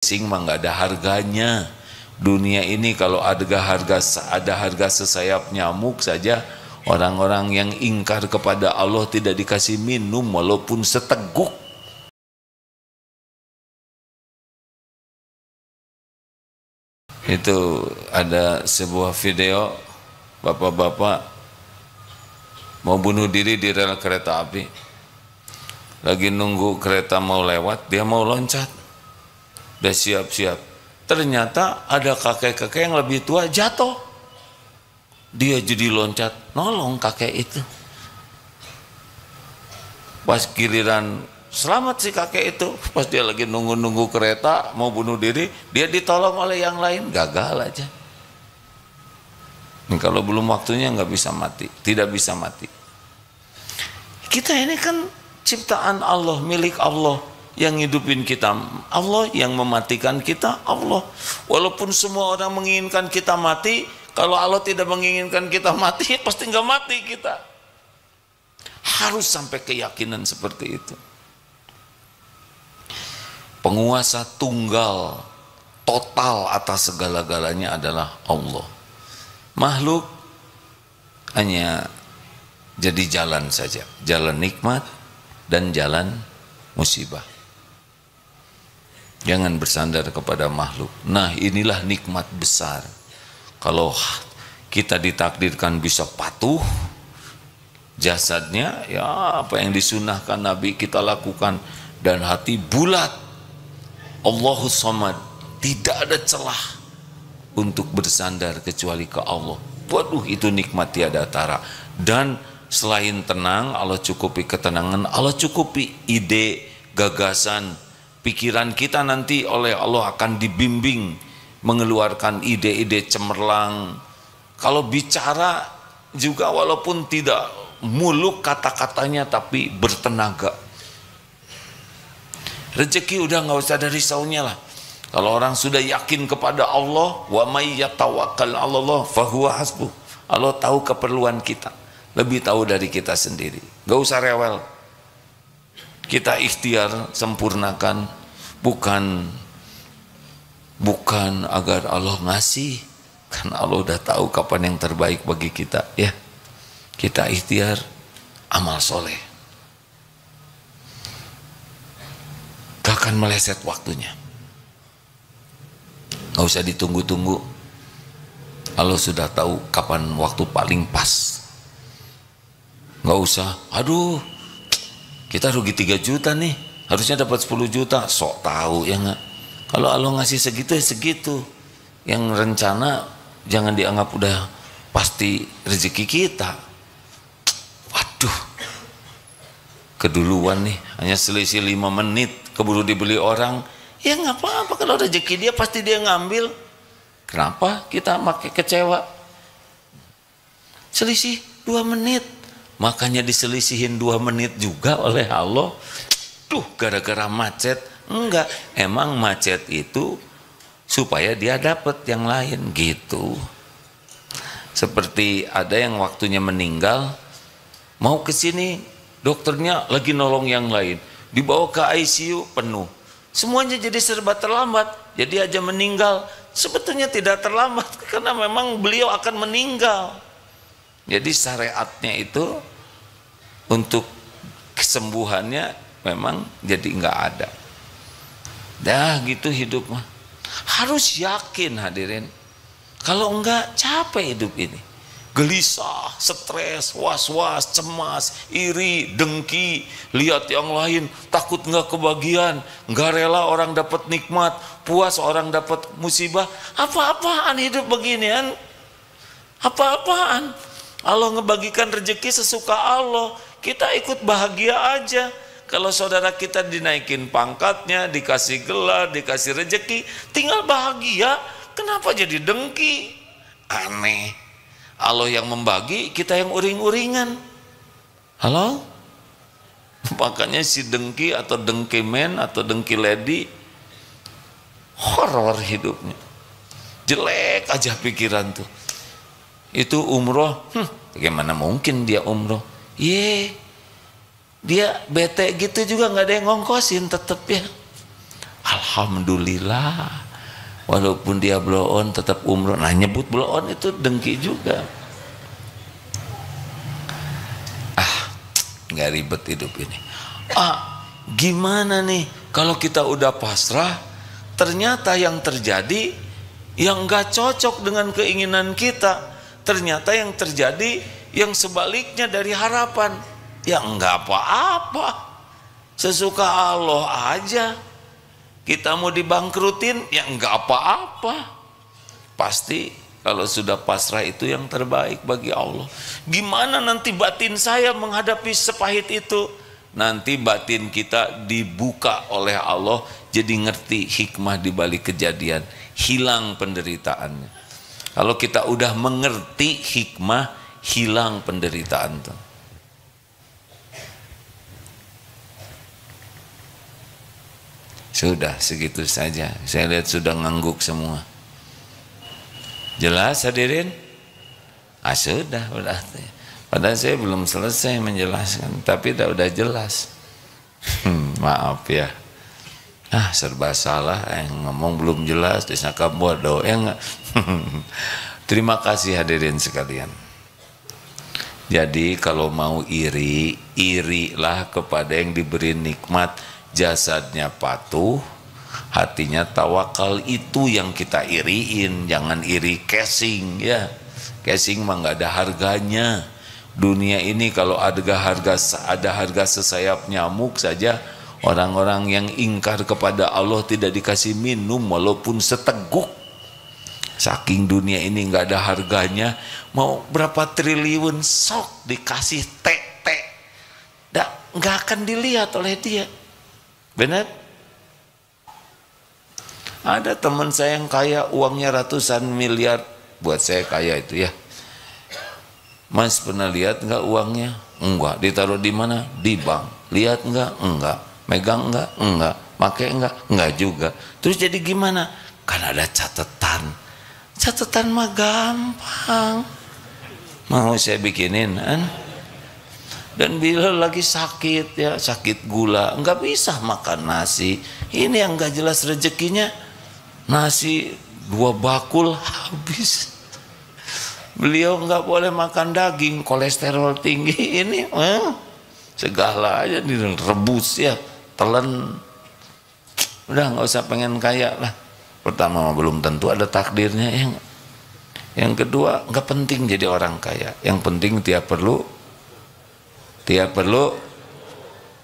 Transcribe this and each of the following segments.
sing mah nggak ada harganya. Dunia ini kalau ada harga sesayap nyamuk saja, orang-orang yang ingkar kepada Allah tidak dikasih minum walaupun seteguk. Itu ada sebuah video bapak-bapak mau bunuh diri di rel kereta api. Lagi nunggu kereta mau lewat, dia mau loncat. Udah siap-siap. Ternyata ada kakek-kakek yang lebih tua jatuh. Dia jadi loncat, nolong kakek itu. Pas giliran selamat si kakek itu, pas dia lagi nunggu-nunggu kereta mau bunuh diri, dia ditolong oleh yang lain, gagal aja. Ini kalau belum waktunya nggak bisa mati, tidak bisa mati. Kita ini kan ciptaan Allah, milik Allah, yang hidupin kita Allah, yang mematikan kita Allah. Walaupun semua orang menginginkan kita mati, kalau Allah tidak menginginkan kita mati, pasti nggak mati kita. Harus sampai keyakinan seperti itu. Penguasa tunggal total atas segala-galanya adalah Allah. Makhluk hanya jadi jalan saja, jalan nikmat dan jalan musibah. Jangan bersandar kepada makhluk. Nah, inilah nikmat besar. Kalau kita ditakdirkan bisa patuh, jasadnya ya apa yang disunahkan Nabi kita lakukan, dan hati bulat, Allahus Samad, tidak ada celah untuk bersandar kecuali ke Allah. Waduh, itu nikmat tiada tara. Dan selain tenang, Allah cukupi ketenangan, Allah cukupi ide, gagasan, pikiran kita nanti oleh Allah akan dibimbing mengeluarkan ide-ide cemerlang. Kalau bicara juga walaupun tidak muluk kata-katanya tapi bertenaga. Rezeki udah nggak usah ada risaunya lah. Kalau orang sudah yakin kepada Allah, wa may yatawakkal 'alallah fahuwa hasbuh. Allah tahu keperluan kita, lebih tahu dari kita sendiri. Gak usah rewel. Kita ikhtiar sempurnakan, bukan agar Allah ngasih, kan Allah udah tahu kapan yang terbaik bagi kita, ya. Kita ikhtiar amal soleh, gak akan meleset waktunya. Gak usah ditunggu-tunggu. Allah sudah tahu kapan waktu paling pas. Gak usah, aduh kita rugi 3 juta nih, harusnya dapat 10 juta, sok tahu ya nggak. Kalau Allah ngasih segitu ya segitu. Yang rencana jangan dianggap udah pasti rezeki kita. Waduh, keduluan nih, hanya selisih 5 menit keburu dibeli orang. Ya nggak apa-apa, kalau rezeki dia pasti dia ngambil. Kenapa kita makin kecewa? Selisih 2 menit. Makanya diselisihin 2 menit juga oleh Allah. Tuh, gara-gara macet. Enggak, emang macet itu supaya dia dapat yang lain gitu. Seperti ada yang waktunya meninggal, mau ke sini, dokternya lagi nolong yang lain, dibawa ke ICU penuh. Semuanya jadi serba terlambat, jadi aja meninggal. Sebetulnya tidak terlambat karena memang beliau akan meninggal. Jadi syariatnya itu untuk kesembuhannya memang jadi nggak ada. Dah gitu hidup mah. Harus yakin hadirin. Kalau enggak capek hidup ini. Gelisah, stres, was-was, cemas, iri, dengki, lihat yang lain, takut nggak kebagian, nggak rela orang dapat nikmat, puas orang dapat musibah. Apa-apaan hidup beginian? Apa-apaan? Allah ngebagikan rezeki sesuka Allah, kita ikut bahagia aja. Kalau saudara kita dinaikin pangkatnya, dikasih gelar, dikasih rezeki, tinggal bahagia. Kenapa jadi dengki? Aneh. Allah yang membagi, kita yang uring-uringan. Halo? Makanya si dengki atau dengki men atau dengki lady, horor hidupnya. Jelek aja pikiran tuh. Itu umroh, bagaimana mungkin dia umroh? Dia bete gitu juga nggak ada yang ngongkosin tetep ya. alhamdulillah. Walaupun dia blow on tetap umroh. Nah, nyebut blow on itu dengki juga. Nggak ribet hidup ini. Gimana nih kalau kita udah pasrah, ternyata yang terjadi yang nggak cocok dengan keinginan kita, ternyata yang terjadi yang sebaliknya dari harapan. Ya nggak apa-apa, sesuka Allah aja. Kita mau dibangkrutin, ya nggak apa-apa. Pasti kalau sudah pasrah itu yang terbaik bagi Allah. Gimana nanti batin saya menghadapi sepahit itu? Nanti batin kita dibuka oleh Allah, jadi ngerti hikmah di balik kejadian, hilang penderitaannya. Kalau kita udah mengerti hikmah, hilang penderitaan tuh. Sudah segitu saja. Saya lihat sudah ngangguk semua. Jelas hadirin? Sudah. Padahal saya belum selesai menjelaskan, tapi udah jelas. Maaf ya. Serba salah, ngomong belum jelas, disangka bodoh, ya enggak? Terima kasih hadirin sekalian. Jadi kalau mau iri, irilah kepada yang diberi nikmat, jasadnya patuh, hatinya tawakal. Itu yang kita iriin, jangan iri casing ya. Casing mah nggak ada harganya. Dunia ini kalau ada harga sesayap nyamuk saja, orang-orang yang ingkar kepada Allah tidak dikasih minum walaupun seteguk. Saking dunia ini nggak ada harganya, mau berapa triliun sok dikasih tek-tek, nggak akan dilihat oleh dia. Benar? Ada teman saya yang kaya, uangnya ratusan miliar. Buat saya kaya itu ya. Mas pernah lihat nggak uangnya? Enggak. Ditaruh di mana? Di bank. Lihat nggak? Enggak. Megang nggak? Enggak. Pakai nggak? Enggak juga. Terus jadi gimana? Kan ada catatan. Catatan mah gampang. Mau saya bikinin kan? Dan bila lagi sakit ya, sakit gula, nggak bisa makan nasi. Ini yang nggak jelas rezekinya, nasi 2 bakul habis. Beliau nggak boleh makan daging, kolesterol tinggi. Ini segala aja direbus ya, telan. Udah nggak usah pengen kaya lah. Pertama belum tentu ada takdirnya ya. Yang kedua nggak penting jadi orang kaya. Yang penting tiap perlu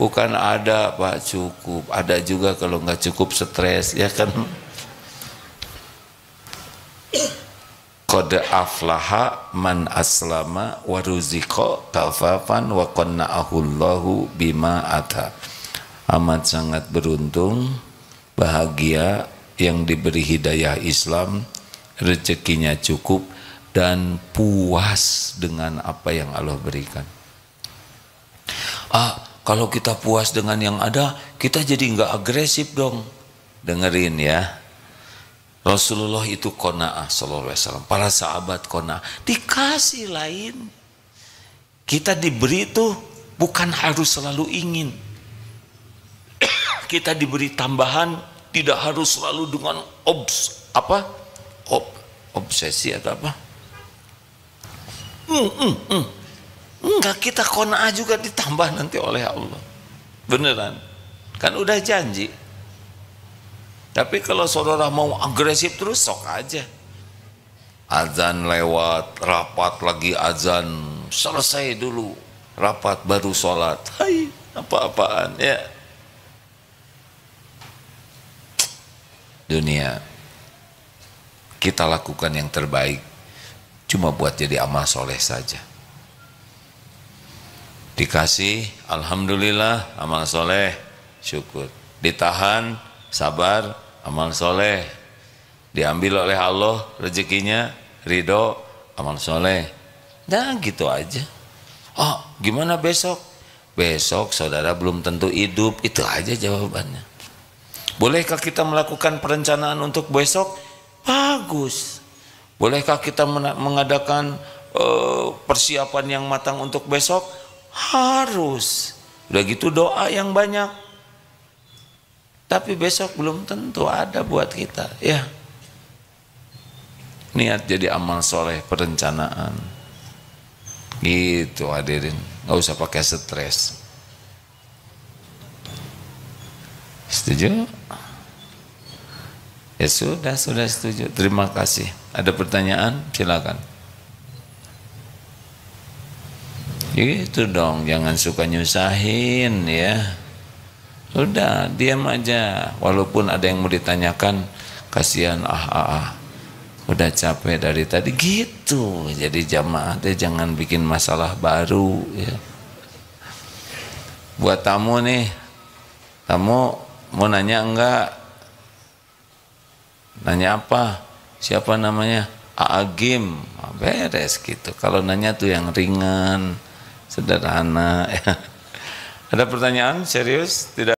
bukan ada Pak cukup, ada juga kalau nggak cukup stres ya kan. Qad aflaha man aslama wa ruziqa kafafan wa qanna'ahu Allahu bima ata. Amat sangat beruntung, bahagia yang diberi hidayah Islam, rezekinya cukup dan puas dengan apa yang Allah berikan. Kalau kita puas dengan yang ada, kita jadi nggak agresif dong. Dengerin ya, Rasulullah itu qanaah sallallahu alaihi wasallam, para sahabat qanaah, dikasih lain. Kita diberi itu bukan harus selalu ingin. Kita diberi tambahan, tidak harus selalu dengan obsesi atau apa. Enggak, kita qanaah juga ditambah nanti oleh Allah. Beneran. Kan udah janji. Tapi kalau saudara mau agresif terus, sok aja. Azan lewat, rapat lagi azan, selesai dulu. Rapat baru sholat. Hai, apa-apaan ya. Dunia, kita lakukan yang terbaik. Cuma buat jadi amal soleh saja. Dikasih, alhamdulillah, amal soleh, syukur. Ditahan, sabar, amal soleh. Diambil oleh Allah rezekinya, ridho, amal soleh. Nah gitu aja. Gimana besok? Besok saudara belum tentu hidup. Itu aja jawabannya. Bolehkah kita melakukan perencanaan untuk besok? Bagus. Bolehkah kita mengadakan persiapan yang matang untuk besok? Harus. Udah gitu doa yang banyak. tapi besok belum tentu ada buat kita. Ya, niat jadi amal soleh, perencanaan gitu hadirin, nggak usah pakai stres. Setuju? Ya sudah setuju. Terima kasih. Ada pertanyaan? Silakan. Gitu dong, jangan suka nyusahin ya. Udah, diam aja. Walaupun ada yang mau ditanyakan, kasihan udah capek dari tadi gitu. Jadi jamaah deh jangan bikin masalah baru ya. Buat tamu nih, tamu mau nanya enggak? Nanya apa? Siapa namanya? Agim. Beres gitu. Kalau nanya tuh yang ringan, sederhana. Ada pertanyaan serius? Tidak?